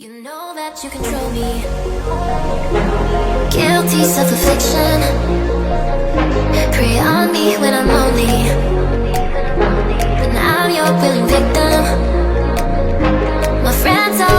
You know that you control me. Guilty self-affliction. Prey on me when I'm lonely, but now I'm your willing victim. My friends are